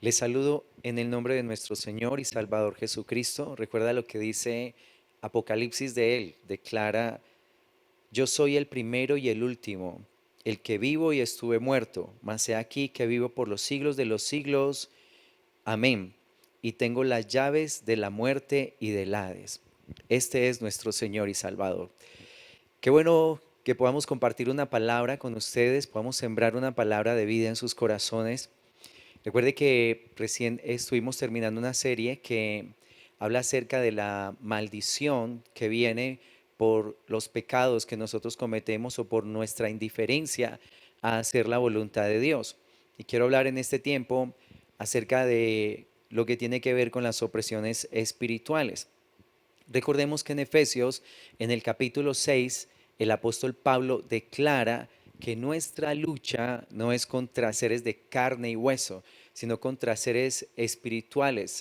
Les saludo en el nombre de nuestro Señor y Salvador Jesucristo. Recuerda lo que dice Apocalipsis de Él. Declara, yo soy el primero y el último, el que vivo y estuve muerto, mas he aquí que vivo por los siglos de los siglos. Amén. Y tengo las llaves de la muerte y del Hades. Este es nuestro Señor y Salvador. Qué bueno que podamos compartir una palabra con ustedes, podamos sembrar una palabra de vida en sus corazones. Recuerde que recién estuvimos terminando una serie que habla acerca de la maldición que viene por los pecados que nosotros cometemos o por nuestra indiferencia a hacer la voluntad de Dios. Y quiero hablar en este tiempo acerca de lo que tiene que ver con las opresiones espirituales. Recordemos que en Efesios, en el capítulo 6, el apóstol Pablo declara que nuestra lucha no es contra seres de carne y hueso, sino contra seres espirituales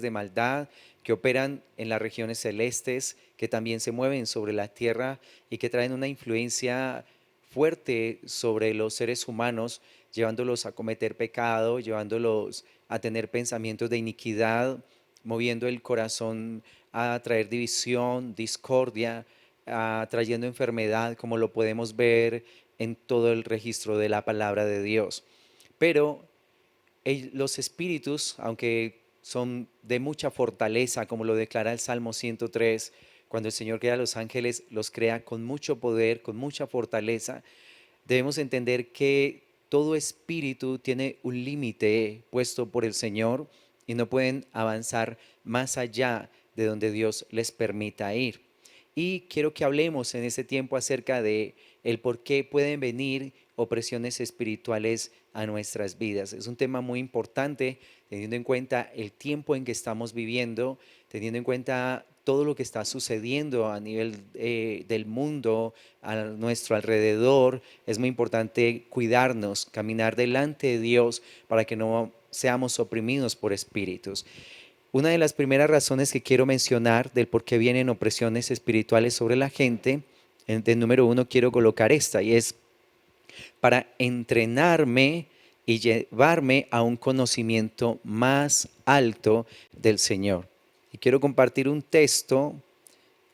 de maldad que operan en las regiones celestes, que también se mueven sobre la tierra y que traen una influencia fuerte sobre los seres humanos, llevándolos a cometer pecado, llevándolos a tener pensamientos de iniquidad, moviendo el corazón a traer división, discordia, trayendo enfermedad, como lo podemos ver en todo el registro de la palabra de Dios. Pero los espíritus, aunque son de mucha fortaleza, como lo declara el Salmo 103, cuando el Señor crea a los ángeles, los crea con mucho poder, con mucha fortaleza, debemos entender que todo espíritu tiene un límite puesto por el Señor y no pueden avanzar más allá de donde Dios les permita ir. Y quiero que hablemos en este tiempo acerca de el por qué pueden venir opresiones espirituales a nuestras vidas. Es un tema muy importante teniendo en cuenta el tiempo en que estamos viviendo, teniendo en cuenta todo lo que está sucediendo a nivel del mundo, a nuestro alrededor. Es muy importante cuidarnos, caminar delante de Dios para que no seamos oprimidos por espíritus. Una de las primeras razones que quiero mencionar del por qué vienen opresiones espirituales sobre la gente, de número uno quiero colocar esta, y es para entrenarme y llevarme a un conocimiento más alto del Señor. Y quiero compartir un texto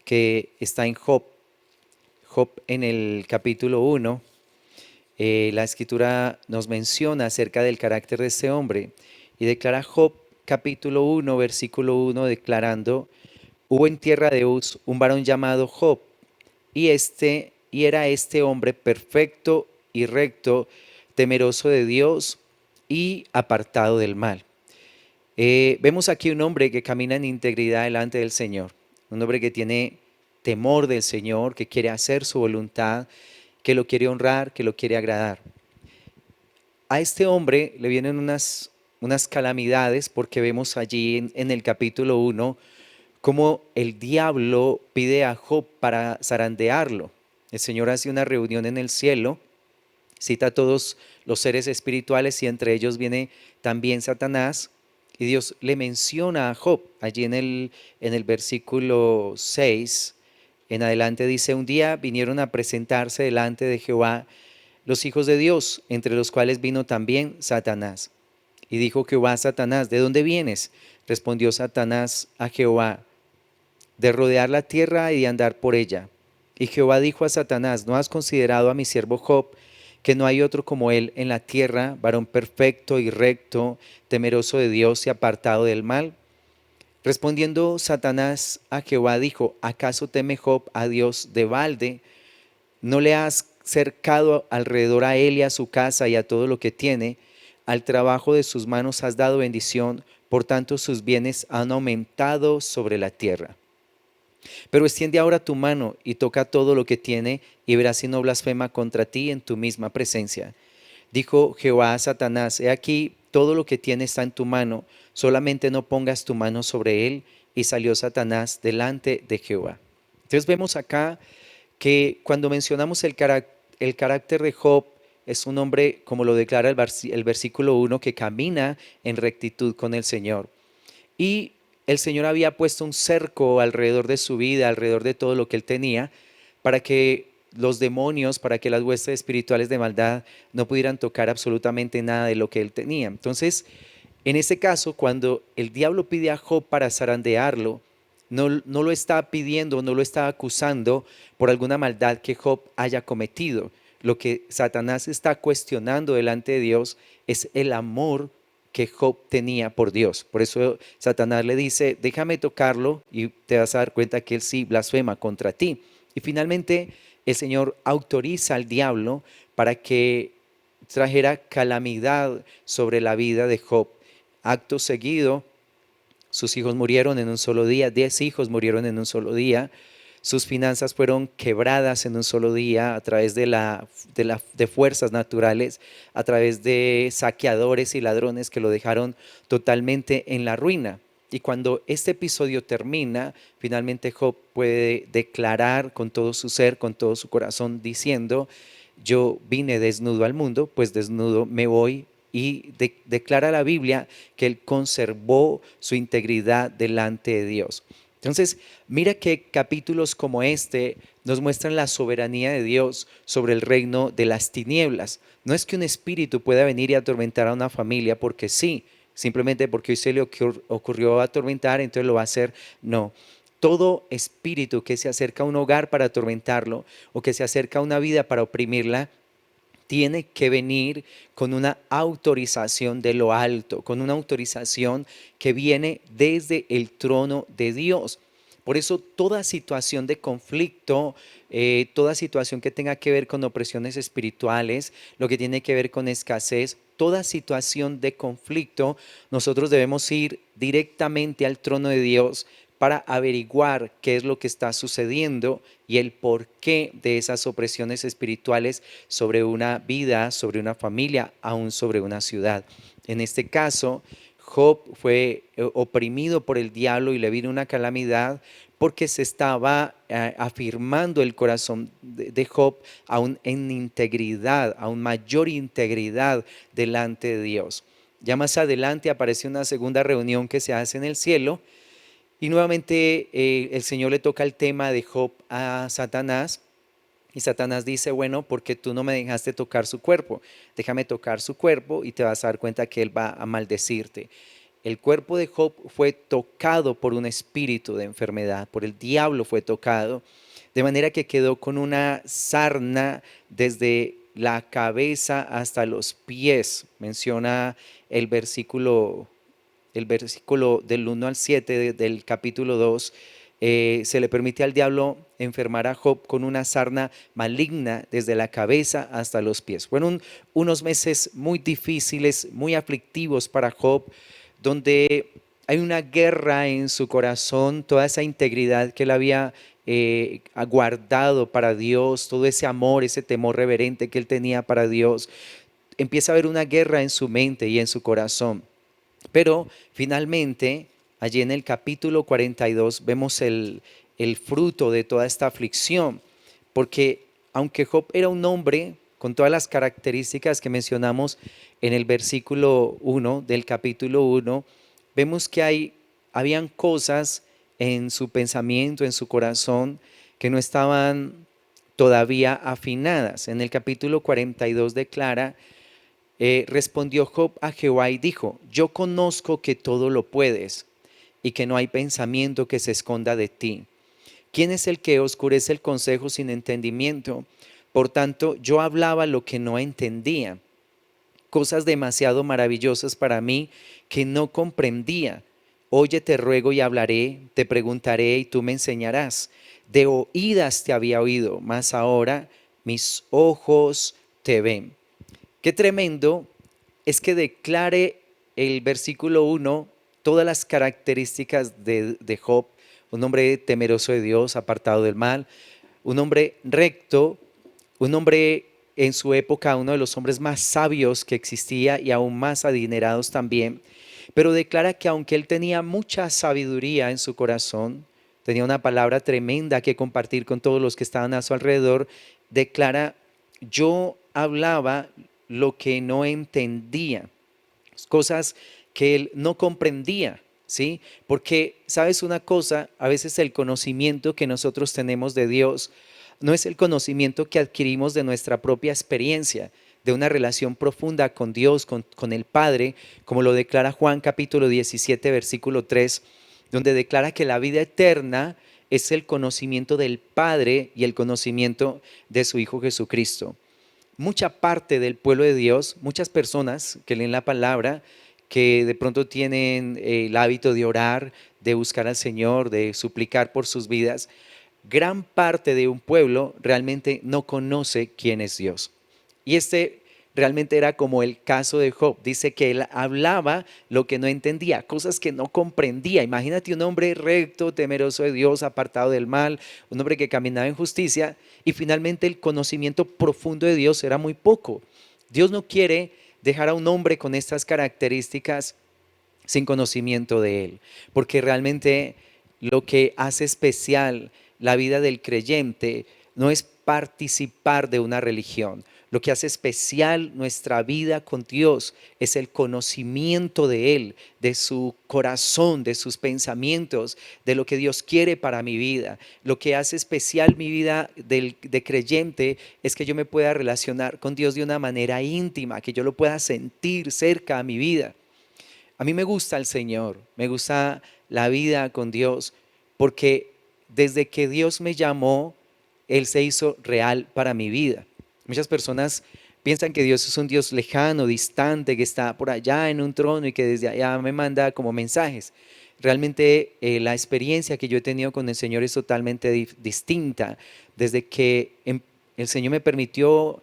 que está en Job. Job en el capítulo 1, la escritura nos menciona acerca del carácter de este hombre y declara Job capítulo 1, versículo 1, declarando, hubo en tierra de Uz un varón llamado Job, y era este hombre perfecto y recto, temeroso de Dios y apartado del mal. Vemos aquí un hombre que camina en integridad delante del Señor, un hombre que tiene temor del Señor, que quiere hacer su voluntad, que lo quiere honrar, que lo quiere agradar. A este hombre le vienen unas calamidades porque vemos allí en el capítulo 1 cómo el diablo pide a Job para zarandearlo. El Señor hace una reunión en el cielo, cita a todos los seres espirituales y entre ellos viene también Satanás. Y Dios le menciona a Job, allí en el versículo 6 en adelante dice, un día vinieron a presentarse delante de Jehová los hijos de Dios, entre los cuales vino también Satanás. Y dijo Jehová a Satanás, ¿de dónde vienes? Respondió Satanás a Jehová, de rodear la tierra y de andar por ella. Y Jehová dijo a Satanás, ¿no has considerado a mi siervo Job, que no hay otro como él en la tierra, varón perfecto y recto, temeroso de Dios y apartado del mal? Respondiendo Satanás a Jehová dijo, ¿acaso teme Job a Dios de balde? ¿No le has cercado alrededor a él y a su casa y a todo lo que tiene? Al trabajo de sus manos has dado bendición, por tanto sus bienes han aumentado sobre la tierra. Pero extiende ahora tu mano y toca todo lo que tiene y verás si no blasfema contra ti en tu misma presencia. Dijo Jehová a Satanás, he aquí, todo lo que tiene está en tu mano, solamente no pongas tu mano sobre él. Y salió Satanás delante de Jehová. Entonces vemos acá que cuando mencionamos el carácter de Job, es un hombre, como lo declara el versículo 1, que camina en rectitud con el Señor. Y el Señor había puesto un cerco alrededor de su vida, alrededor de todo lo que él tenía, para que los demonios, para que las huestes espirituales de maldad no pudieran tocar absolutamente nada de lo que él tenía. Entonces, En este caso, cuando el diablo pide a Job para zarandearlo, no lo está pidiendo, no lo está acusando por alguna maldad que Job haya cometido. Lo que Satanás está cuestionando delante de Dios es el amor que Job tenía por Dios. Por eso Satanás le dice, déjame tocarlo y te vas a dar cuenta que él sí blasfema contra ti. Y finalmente el Señor autoriza al diablo para que trajera calamidad sobre la vida de Job. Acto seguido, sus hijos murieron en un solo día, 10 hijos murieron en un solo día. Sus finanzas fueron quebradas en un solo día a través de fuerzas naturales, a través de saqueadores y ladrones que lo dejaron totalmente en la ruina. Y cuando este episodio termina, finalmente Job puede declarar con todo su ser, con todo su corazón, diciendo, yo vine desnudo al mundo, pues desnudo me voy. Y declara la Biblia que él conservó su integridad delante de Dios. Entonces, mira que capítulos como este nos muestran la soberanía de Dios sobre el reino de las tinieblas. No es que un espíritu pueda venir y atormentar a una familia porque sí, simplemente porque hoy se le ocurrió atormentar, entonces lo va a hacer. No. Todo espíritu que se acerca a un hogar para atormentarlo o que se acerca a una vida para oprimirla, tiene que venir con una autorización de lo alto, con una autorización que viene desde el trono de Dios. Por eso toda situación de conflicto, toda situación que tenga que ver con opresiones espirituales, lo que tiene que ver con escasez, toda situación de conflicto, nosotros debemos ir directamente al trono de Dios para averiguar qué es lo que está sucediendo y el porqué de esas opresiones espirituales sobre una vida, sobre una familia, aún sobre una ciudad. En este caso, Job fue oprimido por el diablo y le vino una calamidad porque se estaba afirmando el corazón de Job aún en integridad, aún mayor integridad delante de Dios. Ya más adelante aparece una segunda reunión que se hace en el cielo y nuevamente el Señor le toca el tema de Job a Satanás. Y Satanás dice, bueno, porque tú no me dejaste tocar su cuerpo, déjame tocar su cuerpo y te vas a dar cuenta que él va a maldecirte. El cuerpo de Job fue tocado por un espíritu de enfermedad, por el diablo fue tocado, de manera que quedó con una sarna desde la cabeza hasta los pies. Menciona el versículo del 1 al 7 del capítulo 2, se le permite al diablo enfermar a Job con una sarna maligna desde la cabeza hasta los pies. Fueron unos meses muy difíciles, muy aflictivos para Job, donde hay una guerra en su corazón, toda esa integridad que él había aguardado para Dios, todo ese amor, ese temor reverente que él tenía para Dios, empieza a haber una guerra en su mente y en su corazón. Pero finalmente, allí en el capítulo 42 vemos el fruto de toda esta aflicción, porque aunque Job era un hombre con todas las características que mencionamos en el versículo 1 del capítulo 1, vemos que habían cosas en su pensamiento, en su corazón, que no estaban todavía afinadas. En el capítulo 42 declara, respondió Job a Jehová y dijo, yo conozco que todo lo puedes y que no hay pensamiento que se esconda de ti. ¿Quién es el que oscurece el consejo sin entendimiento? Por tanto, yo hablaba lo que no entendía, cosas demasiado maravillosas para mí que no comprendía. Oye, te ruego y hablaré, te preguntaré y tú me enseñarás. De oídas te había oído, mas ahora mis ojos te ven. Qué tremendo es que declare el versículo 1 todas las características de Job, un hombre temeroso de Dios, apartado del mal, un hombre recto, un hombre en su época, uno de los hombres más sabios que existía y aún más adinerados también, pero declara que aunque él tenía mucha sabiduría en su corazón, tenía una palabra tremenda que compartir con todos los que estaban a su alrededor, declara, yo hablaba lo que no entendía, cosas que él no comprendía, ¿sí? Porque, ¿sabes una cosa? A veces el conocimiento que nosotros tenemos de Dios no es el conocimiento que adquirimos de nuestra propia experiencia, de una relación profunda con Dios, con el Padre, como lo declara Juan capítulo 17, versículo 3, donde declara que la vida eterna es el conocimiento del Padre y el conocimiento de su Hijo Jesucristo. Mucha parte del pueblo de Dios, muchas personas que leen la palabra, que de pronto tienen el hábito de orar, de buscar al Señor, de suplicar por sus vidas, gran parte de un pueblo realmente no conoce quién es Dios. Y este realmente era como el caso de Job. Dice que él hablaba lo que no entendía, cosas que no comprendía. Imagínate un hombre recto, temeroso de Dios, apartado del mal, un hombre que caminaba en justicia y finalmente el conocimiento profundo de Dios era muy poco. Dios no quiere dejar a un hombre con estas características sin conocimiento de Él, porque realmente lo que hace especial la vida del creyente no es participar de una religión. Lo que hace especial nuestra vida con Dios es el conocimiento de Él, de su corazón, de sus pensamientos, de lo que Dios quiere para mi vida. Lo que hace especial mi vida de creyente es que yo me pueda relacionar con Dios de una manera íntima, que yo lo pueda sentir cerca a mi vida. A mí me gusta el Señor, me gusta la vida con Dios, porque desde que Dios me llamó, Él se hizo real para mi vida. Muchas personas piensan que Dios es un Dios lejano, distante, que está por allá en un trono y que desde allá me manda como mensajes. Realmente la experiencia que yo he tenido con el Señor es totalmente distinta. Desde que el Señor me permitió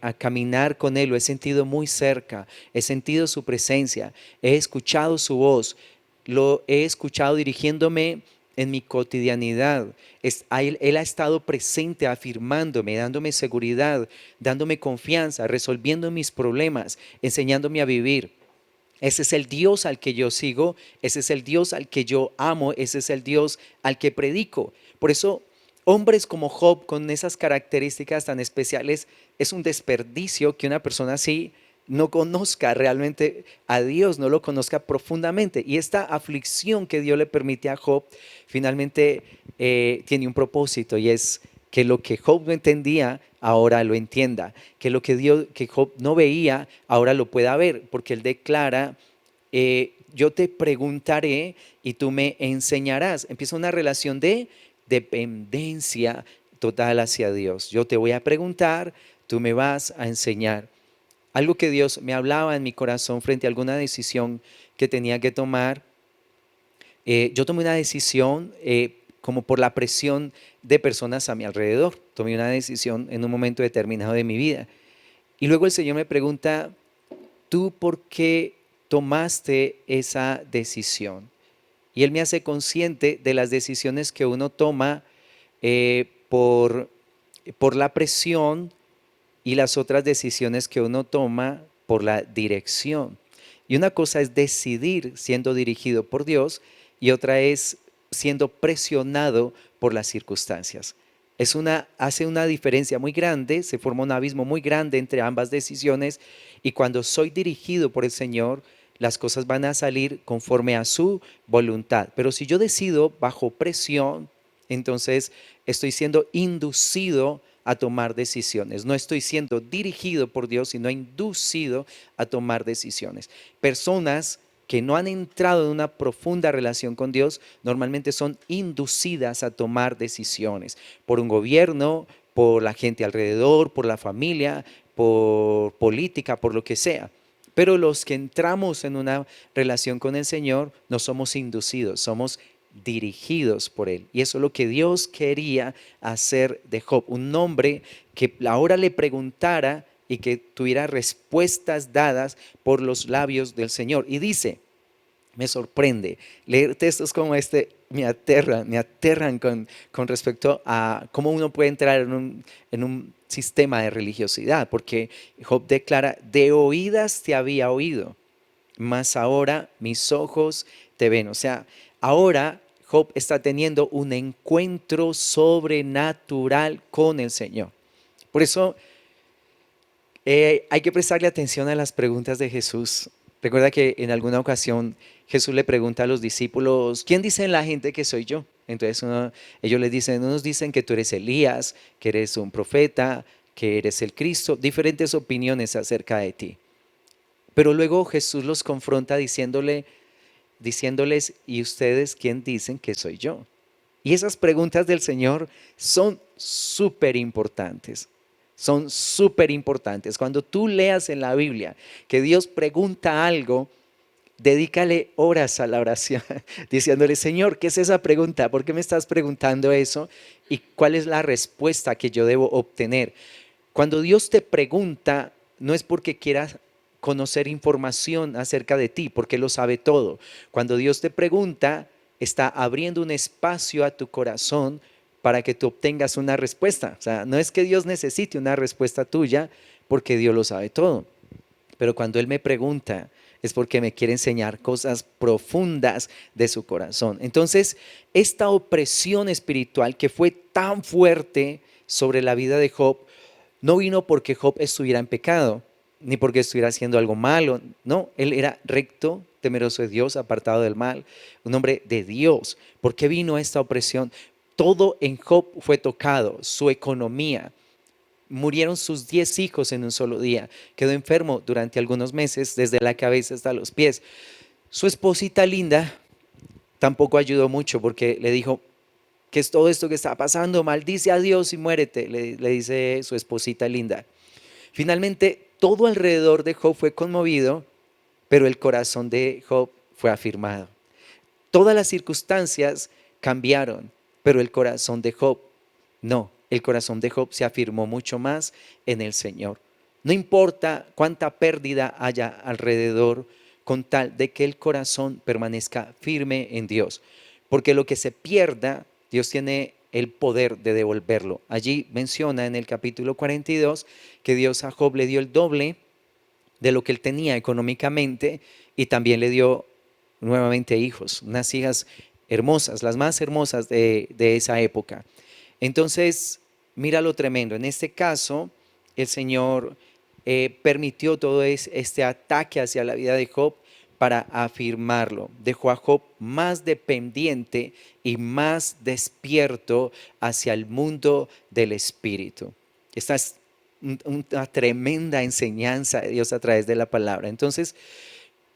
a caminar con Él, lo he sentido muy cerca, he sentido su presencia, he escuchado su voz, lo he escuchado dirigiéndome en mi cotidianidad. Él ha estado presente afirmándome, dándome seguridad, dándome confianza, resolviendo mis problemas, enseñándome a vivir. Ese es el Dios al que yo sigo, ese es el Dios al que yo amo, ese es el Dios al que predico. Por eso, hombres como Job con esas características tan especiales, es un desperdicio que una persona así no conozca realmente a Dios, no lo conozca profundamente. Y esta aflicción que Dios le permite a Job, finalmente tiene un propósito y es que lo que Job no entendía, ahora lo entienda, que lo que Job no veía, ahora lo pueda ver, porque él declara, yo te preguntaré y tú me enseñarás. Empieza una relación de dependencia total hacia Dios. Yo te voy a preguntar, tú me vas a enseñar. Algo que Dios me hablaba en mi corazón frente a alguna decisión que tenía que tomar. Yo tomé una decisión como por la presión de personas a mi alrededor. Tomé una decisión en un momento determinado de mi vida. Y luego el Señor me pregunta, ¿tú por qué tomaste esa decisión? Y Él me hace consciente de las decisiones que uno toma por la presión y las otras decisiones que uno toma por la dirección. Y una cosa es decidir siendo dirigido por Dios y otra es siendo presionado por las circunstancias. Hace una diferencia muy grande, se forma un abismo muy grande entre ambas decisiones y cuando soy dirigido por el Señor, las cosas van a salir conforme a su voluntad. Pero si yo decido bajo presión, entonces estoy siendo inducido a tomar decisiones. No estoy siendo dirigido por Dios, sino inducido a tomar decisiones. Personas que no han entrado en una profunda relación con Dios, normalmente son inducidas a tomar decisiones por un gobierno, por la gente alrededor, por la familia, por política, por lo que sea. Pero los que entramos en una relación con el Señor no somos inducidos, somos dirigidos por Él. Y eso es lo que Dios quería hacer de Job, un hombre que ahora le preguntara y que tuviera respuestas dadas por los labios del Señor. Y dice, me sorprende, leer textos como este me aterran con respecto a cómo uno puede entrar en un sistema de religiosidad, porque Job declara, de oídas te había oído, mas ahora mis ojos te ven. O sea, ahora Job está teniendo un encuentro sobrenatural con el Señor. Por eso hay que prestarle atención a las preguntas de Jesús. Recuerda que en alguna ocasión Jesús le pregunta a los discípulos, ¿quién dice la gente que soy yo? Entonces ellos les dicen, unos dicen que tú eres Elías, que eres un profeta, que eres el Cristo, diferentes opiniones acerca de ti. Pero luego Jesús los confronta diciéndoles, ¿y ustedes quién dicen que soy yo? Y esas preguntas del Señor son súper importantes. Son súper importantes. Cuando tú leas en la Biblia que Dios pregunta algo, dedícale horas a la oración, diciéndole, Señor, ¿qué es esa pregunta? ¿Por qué me estás preguntando eso? ¿Y cuál es la respuesta que yo debo obtener? Cuando Dios te pregunta, no es porque quieras conocer información acerca de ti, porque lo sabe todo. Cuando Dios te pregunta, está abriendo un espacio a tu corazón para que tú obtengas una respuesta. O sea, no es que Dios necesite una respuesta tuya, porque Dios lo sabe todo. Pero cuando Él me pregunta, es porque me quiere enseñar cosas profundas de su corazón. Entonces, esta opresión espiritual que fue tan fuerte sobre la vida de Job, no vino porque Job estuviera en pecado, ni porque estuviera haciendo algo malo. No, él era recto, temeroso de Dios, apartado del mal, un hombre de Dios. ¿Por qué vino esta opresión? Todo en Job fue tocado, su economía. Murieron sus 10 hijos en un solo día. Quedó enfermo durante algunos meses, desde la cabeza hasta los pies. Su esposita linda tampoco ayudó mucho porque le dijo, ¿qué es todo esto que está pasando? Maldice a Dios y muérete, le dice su esposita linda. Finalmente, todo alrededor de Job fue conmovido, pero el corazón de Job fue afirmado. Todas las circunstancias cambiaron, pero el corazón de Job no. El corazón de Job se afirmó mucho más en el Señor. No importa cuánta pérdida haya alrededor, con tal de que el corazón permanezca firme en Dios. Porque lo que se pierda, Dios tiene el poder de devolverlo. Allí menciona en el capítulo 42 que Dios a Job le dio el doble de lo que él tenía económicamente y también le dio nuevamente hijos, unas hijas hermosas, las más hermosas de esa época. Entonces, mira lo tremendo. En este caso, el Señor permitió todo este ataque hacia la vida de Job para afirmarlo. Dejó a Job más dependiente y más despierto hacia el mundo del espíritu. Esta es una tremenda enseñanza de Dios a través de la palabra. Entonces,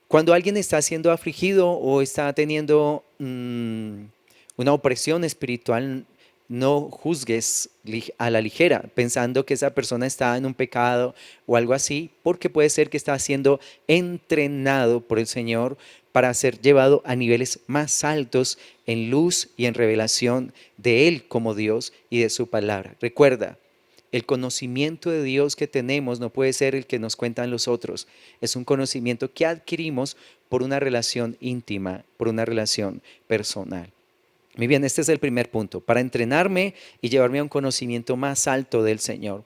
cuando alguien está siendo afligido o está teniendo una opresión espiritual, no juzgues a la ligera, pensando que esa persona está en un pecado o algo así, porque puede ser que está siendo entrenado por el Señor para ser llevado a niveles más altos en luz y en revelación de Él como Dios y de su palabra. Recuerda, el conocimiento de Dios que tenemos no puede ser el que nos cuentan los otros. Es un conocimiento que adquirimos por una relación íntima, por una relación personal. Muy bien, este es el primer punto, para entrenarme y llevarme a un conocimiento más alto del Señor.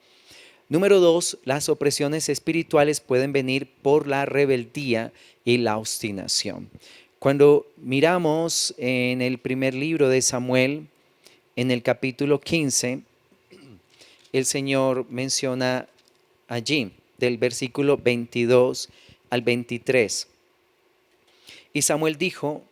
Número 2, las opresiones espirituales pueden venir por la rebeldía y la obstinación. Cuando miramos en el primer libro de Samuel, en el capítulo 15, el Señor menciona allí, del versículo 22 al 23. Y Samuel dijo,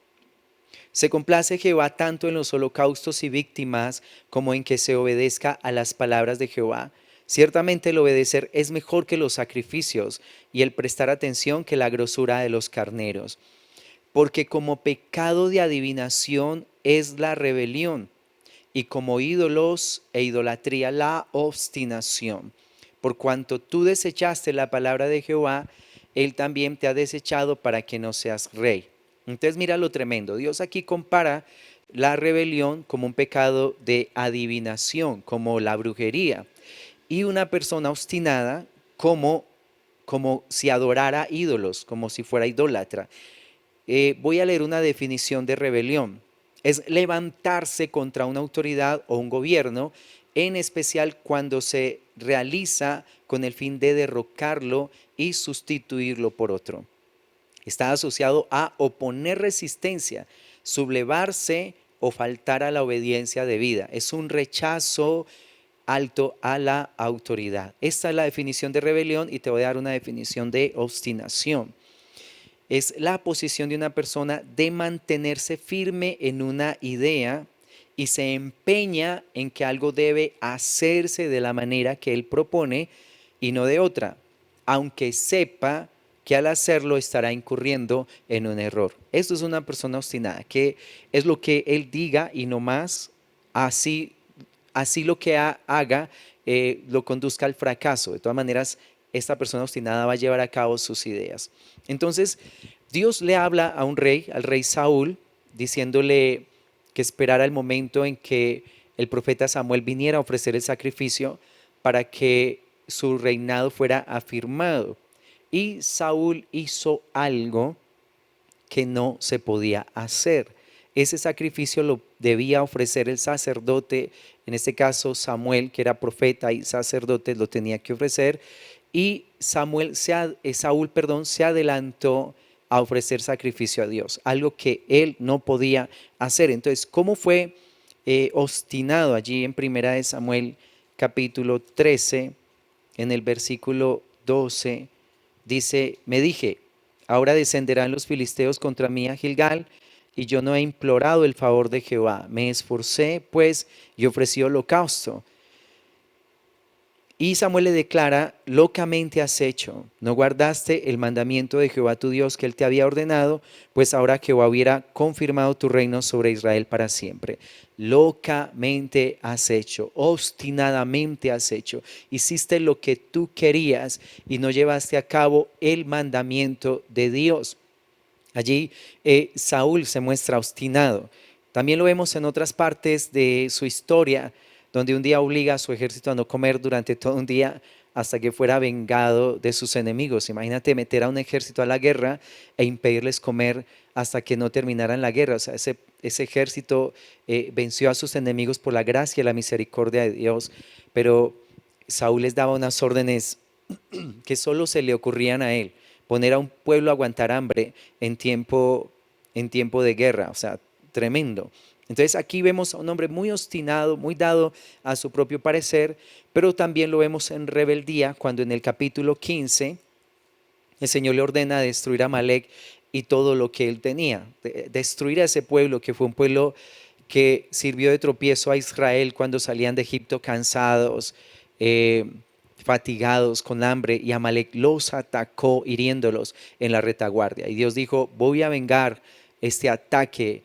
se complace Jehová tanto en los holocaustos y víctimas como en que se obedezca a las palabras de Jehová. Ciertamente el obedecer es mejor que los sacrificios y el prestar atención que la grosura de los carneros. Porque como pecado de adivinación es la rebelión y como ídolos e idolatría la obstinación. Por cuanto tú desechaste la palabra de Jehová, Él también te ha desechado para que no seas rey. Entonces mira lo tremendo. Dios aquí compara la rebelión como un pecado de adivinación, como la brujería, y una persona obstinada como si adorara ídolos, como si fuera idólatra. Voy a leer una definición de rebelión. Es levantarse contra una autoridad o un gobierno, en especial cuando se realiza con el fin de derrocarlo y sustituirlo por otro. Está asociado a oponer resistencia, sublevarse o faltar a la obediencia debida. Es un rechazo alto a la autoridad. Esta es la definición de rebelión y te voy a dar una definición de obstinación. Es la posición de una persona de mantenerse firme en una idea y se empeña en que algo debe hacerse de la manera que él propone y no de otra, aunque sepa que al hacerlo estará incurriendo en un error. Esto es una persona obstinada, que es lo que él diga y no más, así, así lo que haga lo conduzca al fracaso. De todas maneras, esta persona obstinada va a llevar a cabo sus ideas. Entonces, Dios le habla a un rey, al rey Saúl, diciéndole que esperara el momento en que el profeta Samuel viniera a ofrecer el sacrificio para que su reinado fuera afirmado. Y Saúl hizo algo que no se podía hacer. Ese sacrificio lo debía ofrecer el sacerdote, en este caso Samuel, que era profeta y sacerdote, lo tenía que ofrecer. Y Saúl, se adelantó a ofrecer sacrificio a Dios, algo que él no podía hacer. Entonces, ¿cómo fue obstinado allí en Primera de Samuel capítulo 13, en el versículo 12? Dice, me dije, ahora descenderán los filisteos contra mí a Gilgal, y yo no he implorado el favor de Jehová. Me esforcé, pues, y ofrecí holocausto. Y Samuel le declara, locamente has hecho, no guardaste el mandamiento de Jehová tu Dios que él te había ordenado, pues ahora Jehová hubiera confirmado tu reino sobre Israel para siempre. Locamente has hecho, obstinadamente has hecho, hiciste lo que tú querías y no llevaste a cabo el mandamiento de Dios. Allí Saúl se muestra obstinado. También lo vemos en otras partes de su historia, donde un día obliga a su ejército a no comer durante todo un día hasta que fuera vengado de sus enemigos. Imagínate meter a un ejército a la guerra e impedirles comer hasta que no terminaran la guerra. O sea, ese ejército venció a sus enemigos por la gracia y la misericordia de Dios, pero Saúl les daba unas órdenes que solo se le ocurrían a él, poner a un pueblo a aguantar hambre en tiempo de guerra, o sea, tremendo. Entonces aquí vemos a un hombre muy obstinado, muy dado a su propio parecer, pero también lo vemos en rebeldía cuando en el capítulo 15 el Señor le ordena destruir a Amalek y todo lo que él tenía, destruir a ese pueblo que fue un pueblo que sirvió de tropiezo a Israel cuando salían de Egipto cansados, eh, fatigados, con hambre, y Amalek los atacó hiriéndolos en la retaguardia. Y Dios dijo, voy a vengar este ataque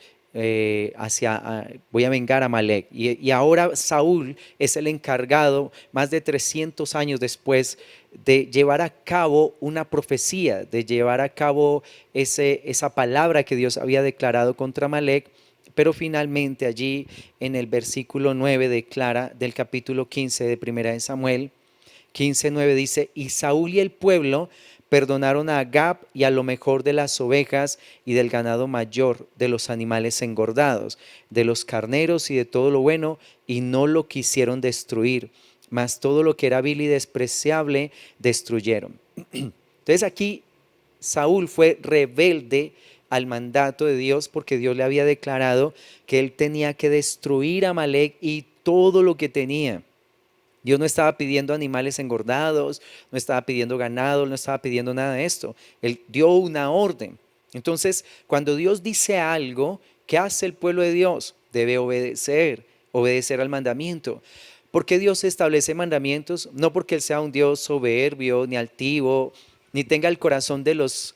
voy a vengar a Amalek. Y ahora Saúl es el encargado, más de 300 años después, de llevar a cabo una profecía, de llevar a cabo esa palabra que Dios había declarado contra Amalek. Pero finalmente allí en el versículo 9 declara del capítulo 15 de Primera de Samuel, 15:9 dice, y Saúl y el pueblo perdonaron a Agab y a lo mejor de las ovejas y del ganado mayor, de los animales engordados, de los carneros y de todo lo bueno, y no lo quisieron destruir, mas todo lo que era vil y despreciable destruyeron. Entonces aquí Saúl fue rebelde al mandato de Dios porque Dios le había declarado que él tenía que destruir a Amalek y todo lo que tenía. Dios no estaba pidiendo animales engordados, no estaba pidiendo ganado, no estaba pidiendo nada de esto. Él dio una orden. Entonces, cuando Dios dice algo, ¿qué hace el pueblo de Dios? Debe obedecer al mandamiento. ¿Por qué Dios establece mandamientos? No porque Él sea un Dios soberbio, ni altivo, ni tenga el corazón de los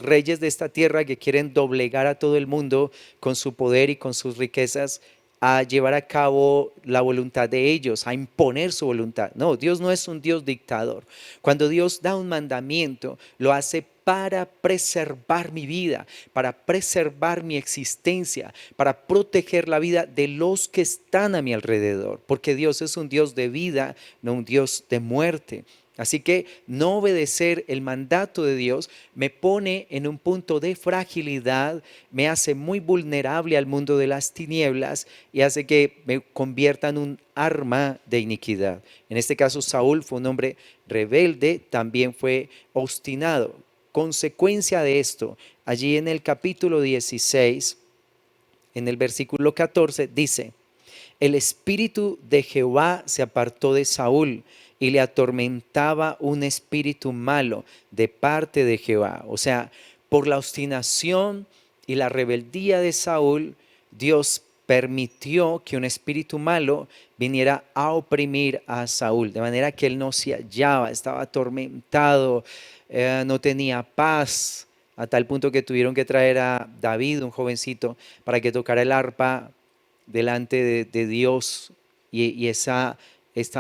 reyes de esta tierra que quieren doblegar a todo el mundo con su poder y con sus riquezas, a llevar a cabo la voluntad de ellos, a imponer su voluntad. No, Dios no es un Dios dictador. Cuando Dios da un mandamiento, lo hace para preservar mi vida, para preservar mi existencia, para proteger la vida de los que están a mi alrededor, porque Dios es un Dios de vida, no un Dios de muerte. Así que no obedecer el mandato de Dios me pone en un punto de fragilidad, me hace muy vulnerable al mundo de las tinieblas y hace que me convierta en un arma de iniquidad. En este caso, Saúl fue un hombre rebelde, también fue obstinado. Consecuencia de esto, allí en el capítulo 16, en el versículo 14, dice, el espíritu de Jehová se apartó de Saúl y le atormentaba un espíritu malo de parte de Jehová. O sea, por la obstinación y la rebeldía de Saúl, Dios permitió que un espíritu malo viniera a oprimir a Saúl, de manera que él no se hallaba, estaba atormentado, no tenía paz, a tal punto que tuvieron que traer a David, un jovencito, para que tocara el arpa delante de Dios, y esta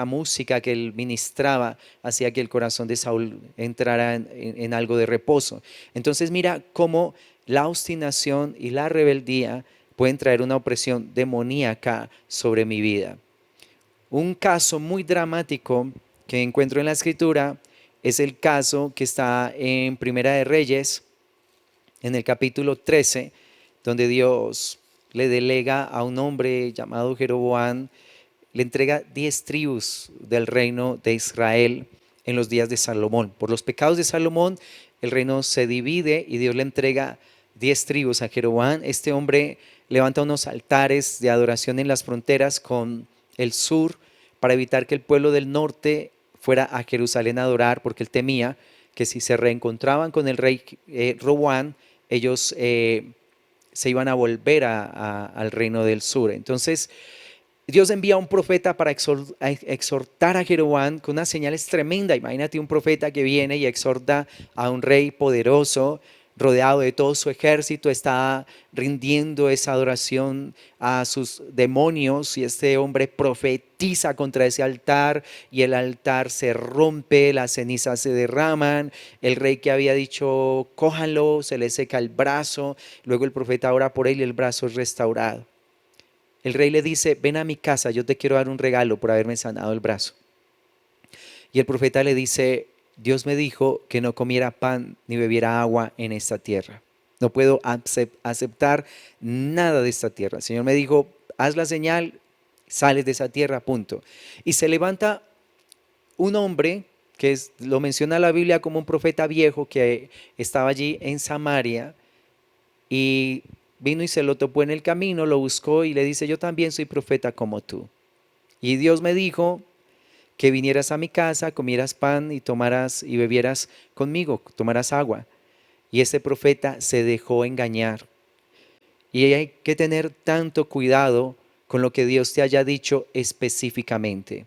música que él ministraba hacía que el corazón de Saúl entrara en algo de reposo. Entonces mira cómo la obstinación y la rebeldía pueden traer una opresión demoníaca sobre mi vida. Un caso muy dramático que encuentro en la escritura es el caso que está en Primera de Reyes, en el capítulo 13, donde Dios le delega a un hombre llamado Jeroboam, le entrega 10 tribus del reino de Israel en los días de Salomón. Por los pecados de Salomón, el reino se divide y Dios le entrega 10 tribus a Jeroboam. Este hombre levanta unos altares de adoración en las fronteras con el sur para evitar que el pueblo del norte fuera a Jerusalén a adorar, porque él temía que si se reencontraban con el rey Roboam, ellos se iban a volver al reino del sur. Entonces Dios envía a un profeta para exhortar a Jeroboam con unas señales tremendas. Imagínate un profeta que viene y exhorta a un rey poderoso, rodeado de todo su ejército, está rindiendo esa adoración a sus demonios, y este hombre profetiza contra ese altar y el altar se rompe, las cenizas se derraman, el rey que había dicho cójanlo, se le seca el brazo, luego el profeta ora por él y el brazo es restaurado. El rey le dice, ven a mi casa, yo te quiero dar un regalo por haberme sanado el brazo. Y el profeta le dice, Dios me dijo que no comiera pan ni bebiera agua en esta tierra. No puedo aceptar nada de esta tierra. El Señor me dijo, haz la señal, sales de esa tierra, punto. Y se levanta un hombre que lo menciona la Biblia como un profeta viejo que estaba allí en Samaria, y vino y se lo topó en el camino, lo buscó y le dice, yo también soy profeta como tú. Y Dios me dijo que vinieras a mi casa, comieras pan y tomaras y bebieras conmigo, tomaras agua. Y ese profeta se dejó engañar. Y hay que tener tanto cuidado con lo que Dios te haya dicho específicamente.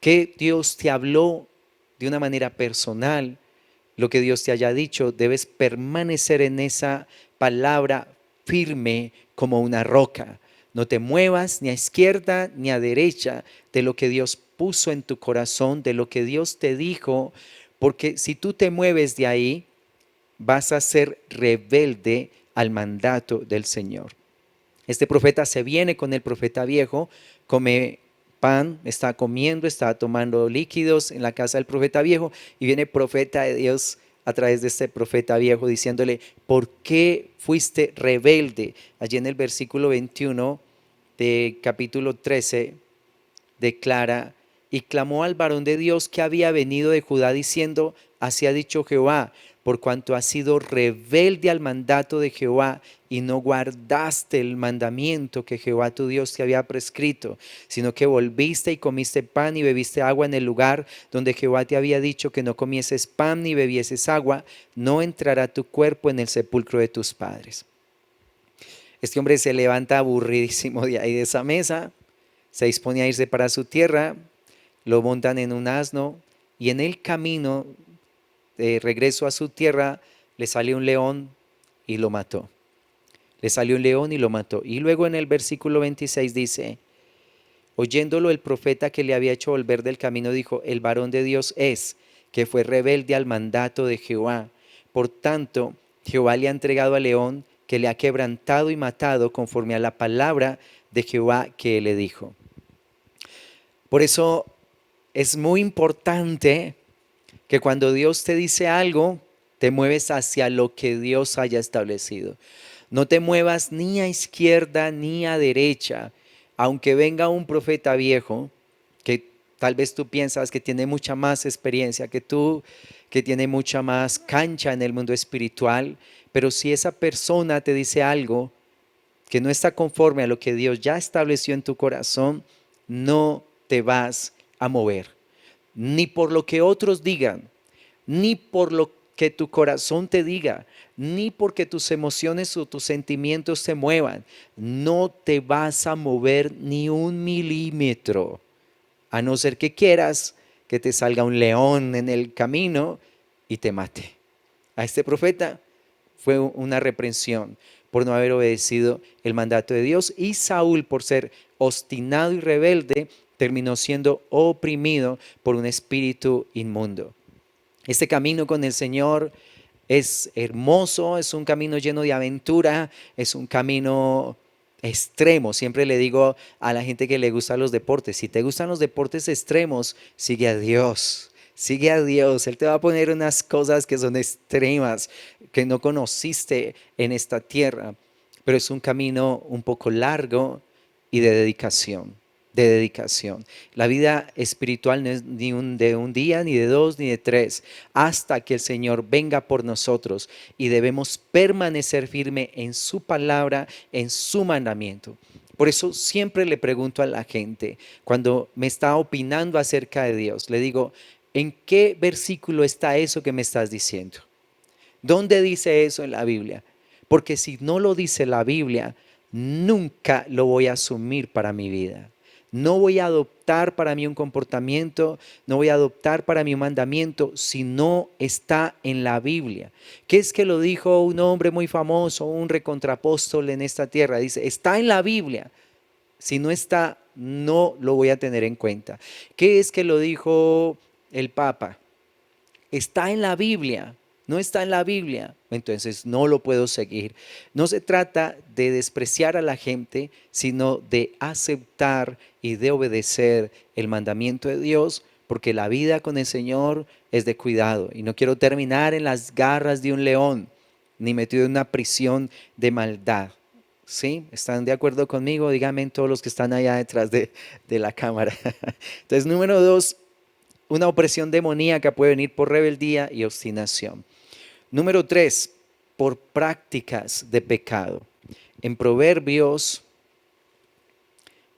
Que Dios te habló de una manera personal, lo que Dios te haya dicho, debes permanecer en esa palabra firme como una roca. No te muevas ni a izquierda ni a derecha de lo que Dios puso en tu corazón, de lo que Dios te dijo, porque si tú te mueves de ahí, vas a ser rebelde al mandato del Señor. Este profeta se viene con el profeta viejo, come pan, está comiendo, está tomando líquidos en la casa del profeta viejo, y viene el profeta de Dios a través de este profeta viejo diciéndole, ¿por qué fuiste rebelde? Allí en el versículo 21 de capítulo 13 declara, y clamó al varón de Dios que había venido de Judá diciendo, así ha dicho Jehová, por cuanto has sido rebelde al mandato de Jehová y no guardaste el mandamiento que Jehová tu Dios te había prescrito, sino que volviste y comiste pan y bebiste agua en el lugar donde Jehová te había dicho que no comieses pan ni bebieses agua, no entrará tu cuerpo en el sepulcro de tus padres. Este hombre se levanta aburridísimo de ahí de esa mesa, se dispone a irse para su tierra, lo montan en un asno y en el camino de regreso a su tierra le salió un león y lo mató. Le salió un león y lo mató. Y luego en el versículo 26 dice, oyéndolo el profeta que le había hecho volver del camino dijo, el varón de Dios es, que fue rebelde al mandato de Jehová. Por tanto, Jehová le ha entregado al león, que le ha quebrantado y matado conforme a la palabra de Jehová que le dijo. Por eso es muy importante que cuando Dios te dice algo, te mueves hacia lo que Dios haya establecido. No te muevas ni a izquierda ni a derecha, aunque venga un profeta viejo, que tal vez tú piensas que tiene mucha más experiencia que tú, que tiene mucha más cancha en el mundo espiritual, pero si esa persona te dice algo que no está conforme a lo que Dios ya estableció en tu corazón, no te vas a mover, ni por lo que otros digan, ni por porque tu corazón te diga, ni porque tus emociones o tus sentimientos te muevan. No te vas a mover ni un milímetro, a no ser que quieras que te salga un león en el camino y te mate. A este profeta fue una reprensión por no haber obedecido el mandato de Dios, y Saúl, por ser obstinado y rebelde, terminó siendo oprimido por un espíritu inmundo. Este camino con el Señor es hermoso, es un camino lleno de aventura, es un camino extremo. Siempre le digo a la gente que le gustan los deportes, si te gustan los deportes extremos, sigue a Dios. Sigue a Dios, Él te va a poner unas cosas que son extremas, que no conociste en esta tierra, pero es un camino un poco largo y de dedicación, de dedicación. La vida espiritual no es ni de un día, ni de dos, ni de tres, hasta que el Señor venga por nosotros, y debemos permanecer firme en su palabra, en su mandamiento. Por eso siempre le pregunto a la gente, cuando me está opinando acerca de Dios, le digo, ¿en qué versículo está eso que me estás diciendo? ¿Dónde dice eso en la Biblia? Porque si no lo dice la Biblia, nunca lo voy a asumir para mi vida. No voy a adoptar para mí un comportamiento, no voy a adoptar para mí un mandamiento si no está en la Biblia. ¿Qué es que lo dijo un hombre muy famoso, un recontrapóstol en esta tierra? Dice, está en la Biblia. Si no está, no lo voy a tener en cuenta. ¿Qué es que lo dijo el Papa? Está en la Biblia. No está en la Biblia, entonces no lo puedo seguir. No se trata de despreciar a la gente, sino de aceptar y de obedecer el mandamiento de Dios, porque la vida con el Señor es de cuidado. Y no quiero terminar en las garras de un león, ni metido en una prisión de maldad. ¿Sí? ¿Están de acuerdo conmigo? Díganme todos los que están allá detrás de la cámara. Entonces, número 2, una opresión demoníaca puede venir por rebeldía y obstinación. Número 3, por prácticas de pecado. En Proverbios,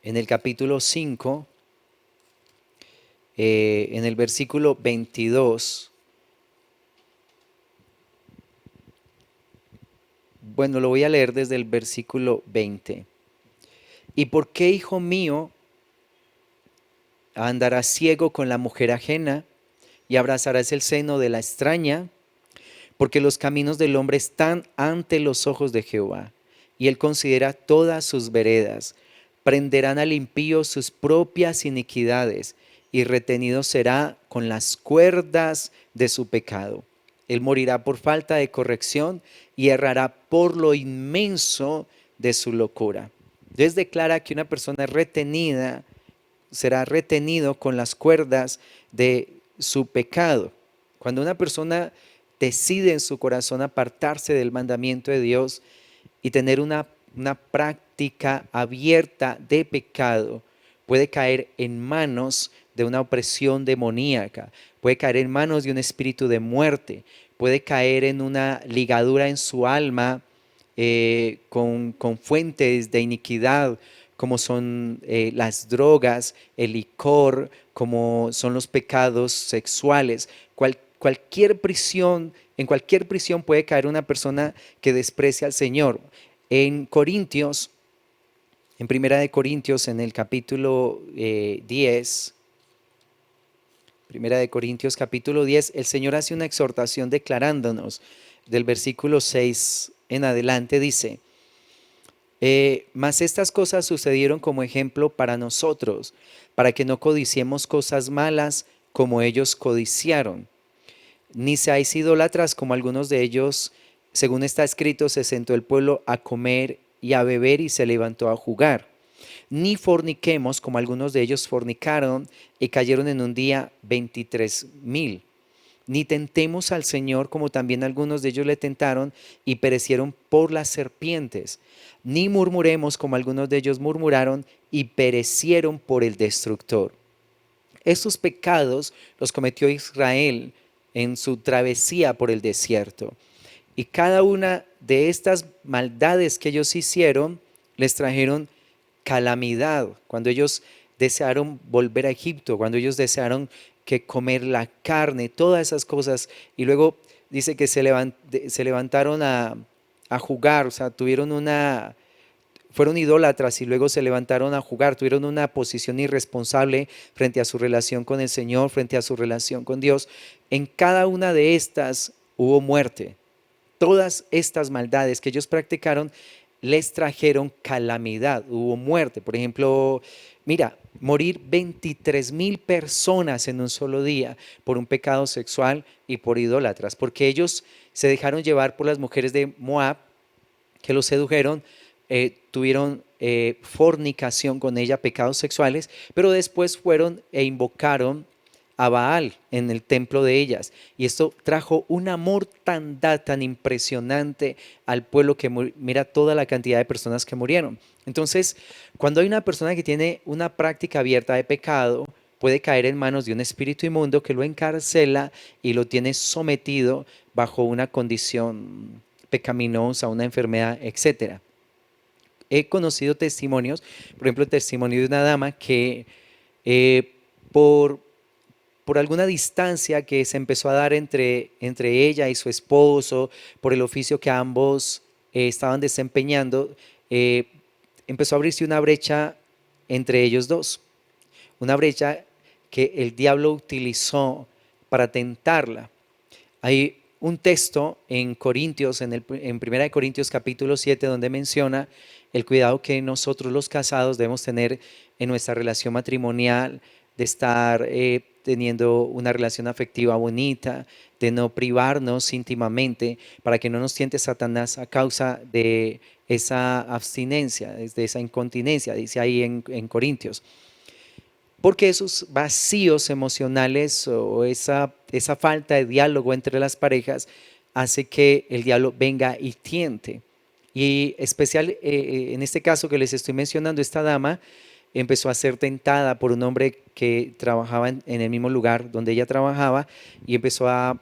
en el capítulo 5, en el versículo 22, bueno, lo voy a leer desde el versículo 20. ¿Y por qué, hijo mío, andarás ciego con la mujer ajena y abrazarás el seno de la extraña? Porque los caminos del hombre están ante los ojos de Jehová, y él considera todas sus veredas. Prenderán al impío sus propias iniquidades, y retenido será con las cuerdas de su pecado. Él morirá por falta de corrección, y errará por lo inmenso de su locura. Entonces declara que una persona retenida será retenido con las cuerdas de su pecado. Cuando una persona decide en su corazón apartarse del mandamiento de Dios y tener una práctica abierta de pecado, puede caer en manos de una opresión demoníaca, puede caer en manos de un espíritu de muerte, puede caer en una ligadura en su alma con fuentes de iniquidad, como son las drogas, el licor, como son los pecados sexuales. Cualquier prisión, en cualquier prisión puede caer una persona que desprecia al Señor. En Corintios, en Primera de Corintios, en el capítulo 10, Primera de Corintios capítulo 10, el Señor hace una exhortación declarándonos del versículo 6 en adelante, dice, mas estas cosas sucedieron como ejemplo para nosotros, para que no codiciemos cosas malas como ellos codiciaron. Ni seáis idólatras como algunos de ellos, según está escrito, se sentó el pueblo a comer y a beber y se levantó a jugar. Ni forniquemos como algunos de ellos fornicaron y cayeron en un día 23,000. Ni tentemos al Señor como también algunos de ellos le tentaron y perecieron por las serpientes. Ni murmuremos como algunos de ellos murmuraron y perecieron por el destructor. Estos pecados los cometió Israel en su travesía por el desierto. Y cada una de estas maldades que ellos hicieron les trajeron calamidad. Cuando ellos desearon volver a Egipto, cuando ellos desearon que comer la carne, todas esas cosas, y luego dice que se levantaron a jugar, o sea, fueron idólatras y luego se levantaron a jugar, tuvieron una posición irresponsable frente a su relación con el Señor, frente a su relación con Dios. En cada una de estas hubo muerte. Todas estas maldades que ellos practicaron les trajeron calamidad, hubo muerte. Por ejemplo, mira, morir 23,000 personas en un solo día por un pecado sexual y por idólatras, porque ellos se dejaron llevar por las mujeres de Moab que los sedujeron, tuvieron fornicación con ella, pecados sexuales, pero después fueron e invocaron a Baal en el templo de ellas. Y esto trajo una mortandad tan impresionante al pueblo que mira toda la cantidad de personas que murieron. Entonces, cuando hay una persona que tiene una práctica abierta de pecado, puede caer en manos de un espíritu inmundo que lo encarcela y lo tiene sometido bajo una condición pecaminosa, una enfermedad, etcétera. He conocido testimonios, por ejemplo, el testimonio de una dama que eh, por, por alguna distancia que se empezó a dar entre ella y su esposo, por el oficio que ambos estaban desempeñando, eh, empezó a abrirse una brecha entre ellos dos, una brecha que el diablo utilizó para tentarla. Hay un texto en Corintios, en 1 de Corintios capítulo 7, donde menciona el cuidado que nosotros los casados debemos tener en nuestra relación matrimonial, de estar teniendo una relación afectiva bonita, de no privarnos íntimamente, para que no nos tiente Satanás a causa de esa abstinencia, de esa incontinencia, dice ahí en Corintios. Porque esos vacíos emocionales o esa falta de diálogo entre las parejas hace que el diablo venga y tiente. Y especial en este caso que les estoy mencionando, esta dama empezó a ser tentada por un hombre que trabajaba en el mismo lugar donde ella trabajaba y empezó a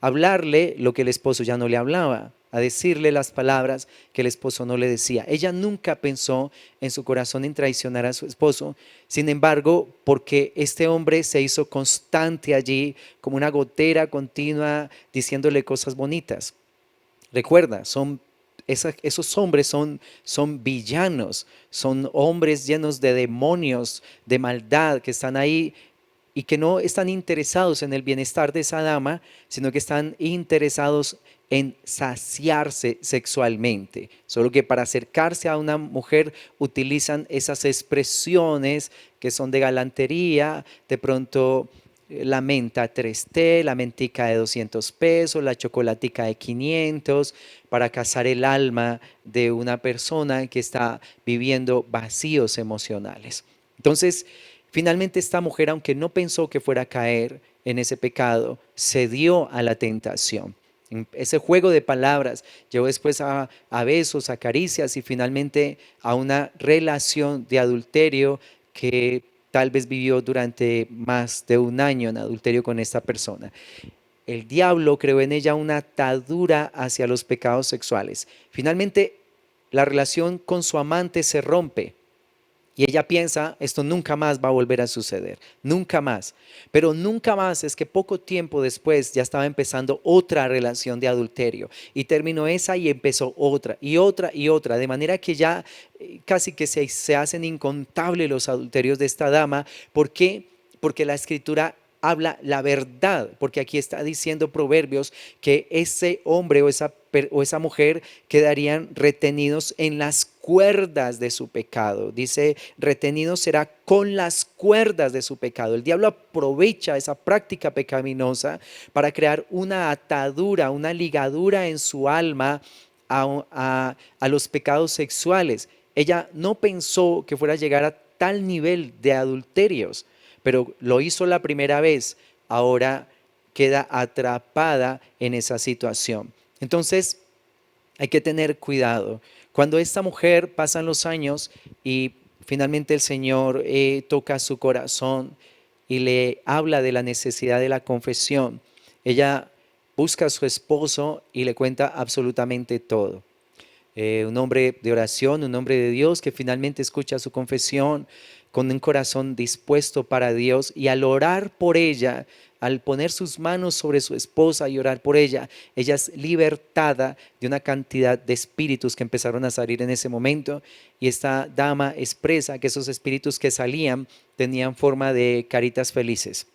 hablarle lo que el esposo ya no le hablaba, a decirle las palabras que el esposo no le decía. Ella nunca pensó en su corazón en traicionar a su esposo. Sin embargo, porque este hombre se hizo constante allí, como una gotera continua, diciéndole cosas bonitas. Recuerda, esos hombres son villanos, son hombres llenos de demonios, de maldad, que están ahí y que no están interesados en el bienestar de esa dama, sino que están interesados en saciarse sexualmente. Solo que para acercarse a una mujer utilizan esas expresiones que son de galantería, de pronto la menta 3T, la mentica de 200 pesos, la chocolatica de 500, para cazar el alma de una persona que está viviendo vacíos emocionales. Entonces, finalmente esta mujer, aunque no pensó que fuera a caer en ese pecado, cedió a la tentación. Ese juego de palabras llevó después a besos, a caricias y finalmente a una relación de adulterio que tal vez vivió durante más de un año en adulterio con esta persona. El diablo creó en ella una atadura hacia los pecados sexuales. Finalmente, la relación con su amante se rompe. Y ella piensa, esto nunca más va a volver a suceder, nunca más. Pero nunca más es que poco tiempo después ya estaba empezando otra relación de adulterio. Y terminó esa y empezó otra y otra y otra. De manera que ya casi que se hacen incontables los adulterios de esta dama. ¿Por qué? Porque la escritura habla la verdad, porque aquí está diciendo Proverbios que ese hombre o esa mujer quedarían retenidos en las cuerdas de su pecado. Dice, retenido será con las cuerdas de su pecado. El diablo aprovecha esa práctica pecaminosa para crear una atadura, una ligadura en su alma a los pecados sexuales. Ella no pensó que fuera a llegar a tal nivel de adulterios, pero lo hizo la primera vez, ahora queda atrapada en esa situación. Entonces, hay que tener cuidado. Cuando esta mujer pasan los años y finalmente el Señor toca su corazón y le habla de la necesidad de la confesión, ella busca a su esposo y le cuenta absolutamente todo. Un hombre de oración, un hombre de Dios que finalmente escucha su confesión con un corazón dispuesto para Dios y al orar por ella, al poner sus manos sobre su esposa y orar por ella, ella es libertada de una cantidad de espíritus que empezaron a salir en ese momento. Y esta dama expresa que esos espíritus que salían tenían forma de caritas felices.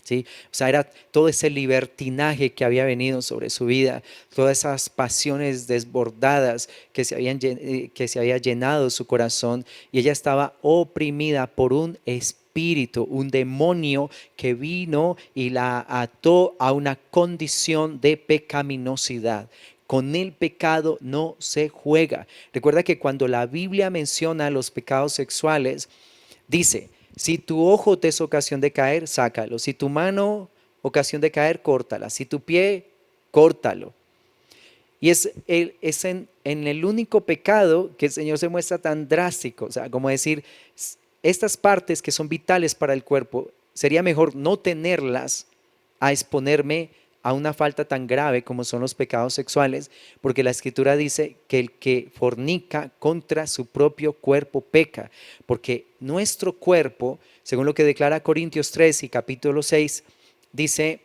¿Sí? O sea, era todo ese libertinaje que había venido sobre su vida, todas esas pasiones desbordadas que se había llenado su corazón, y ella estaba oprimida por un espíritu, un demonio que vino y la ató a una condición de pecaminosidad. Con el pecado no se juega. Recuerda que cuando la Biblia menciona los pecados sexuales, dice: si tu ojo te es ocasión de caer, sácalo. Si tu mano ocasión de caer, córtala. Si tu pie, córtalo. Y es en el único pecado que el Señor se muestra tan drástico. O sea, como decir, estas partes que son vitales para el cuerpo, sería mejor no tenerlas a exponerme a una falta tan grave como son los pecados sexuales, porque la Escritura dice que el que fornica contra su propio cuerpo peca, porque nuestro cuerpo, según lo que declara Corintios 3 y capítulo 6, dice: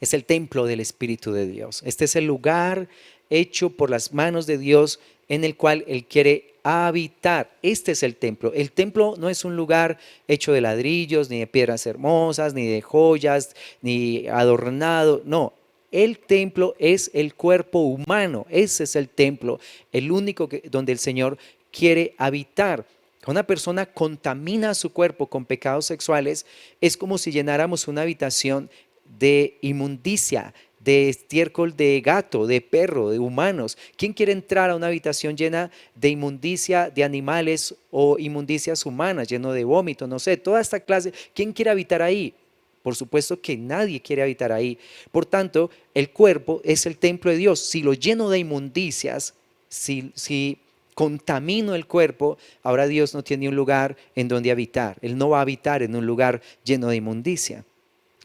es el templo del Espíritu de Dios. Este es el lugar hecho por las manos de Dios en el cual Él quiere habitar. Este es el templo. El templo no es un lugar hecho de ladrillos, ni de piedras hermosas, ni de joyas, ni adornado. No, el templo es el cuerpo humano. Ese es el templo, el único donde el Señor quiere habitar. Una persona contamina su cuerpo con pecados sexuales, es como si llenáramos una habitación de inmundicia, de estiércol de gato, de perro, de humanos. ¿Quién quiere entrar a una habitación llena de inmundicia de animales o inmundicias humanas, lleno de vómito, no sé, toda esta clase? ¿Quién quiere habitar ahí? Por supuesto que nadie quiere habitar ahí. Por tanto, el cuerpo es el templo de Dios. Si lo lleno de inmundicias, si contamino el cuerpo, ahora Dios no tiene un lugar en donde habitar. Él no va a habitar en un lugar lleno de inmundicia.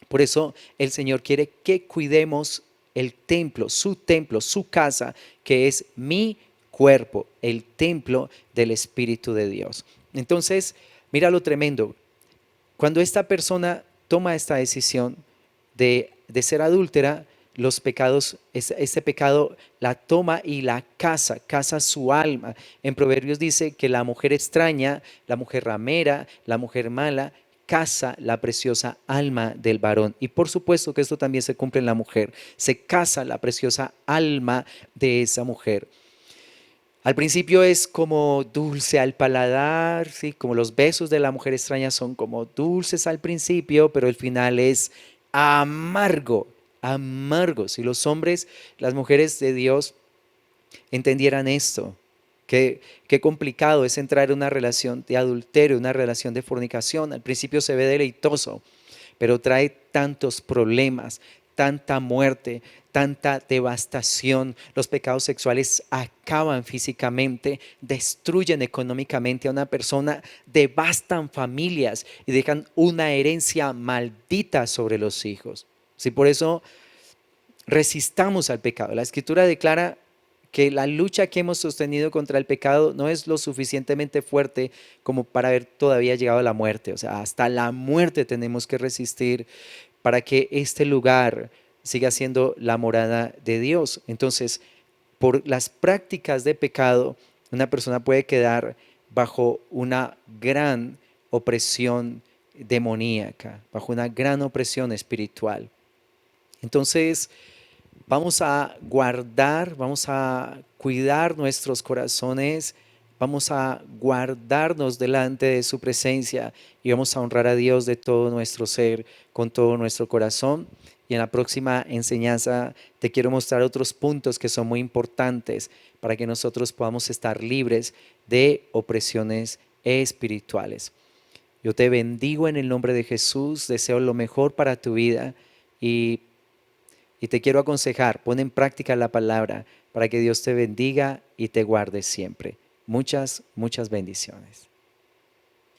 Por eso el Señor quiere que cuidemos el templo, su casa, que es mi cuerpo, el templo del Espíritu de Dios. Entonces, mira lo tremendo. Cuando esta persona toma esta decisión de ser adúltera, los pecados, este pecado la toma y la casa su alma. En Proverbios dice que la mujer extraña, la mujer ramera, la mujer mala, casa la preciosa alma del varón. Y por supuesto que esto también se cumple en la mujer. Se casa la preciosa alma de esa mujer. Al principio es como dulce al paladar, ¿sí? Como los besos de la mujer extraña son como dulces al principio, pero el final es amargo, amargo. Si los hombres, las mujeres de Dios entendieran esto, qué complicado es entrar en una relación de adulterio, una relación de fornicación. Al principio se ve deleitoso, pero trae tantos problemas, tanta muerte, tanta devastación. Los pecados sexuales acaban físicamente, destruyen económicamente a una persona, devastan familias y dejan una herencia maldita sobre los hijos. Sí, por eso resistamos al pecado. La Escritura declara que la lucha que hemos sostenido contra el pecado no es lo suficientemente fuerte como para haber todavía llegado a la muerte. O sea, hasta la muerte tenemos que resistir para que este lugar siga siendo la morada de Dios. Entonces, por las prácticas de pecado, una persona puede quedar bajo una gran opresión demoníaca, bajo una gran opresión espiritual. Entonces, vamos a guardar, vamos a cuidar nuestros corazones, vamos a guardarnos delante de su presencia y vamos a honrar a Dios de todo nuestro ser, con todo nuestro corazón. Y en la próxima enseñanza te quiero mostrar otros puntos que son muy importantes para que nosotros podamos estar libres de opresiones espirituales. Yo te bendigo en el nombre de Jesús, deseo lo mejor para tu vida y te quiero aconsejar, pon en práctica la palabra para que Dios te bendiga y te guarde siempre. Muchas, muchas bendiciones.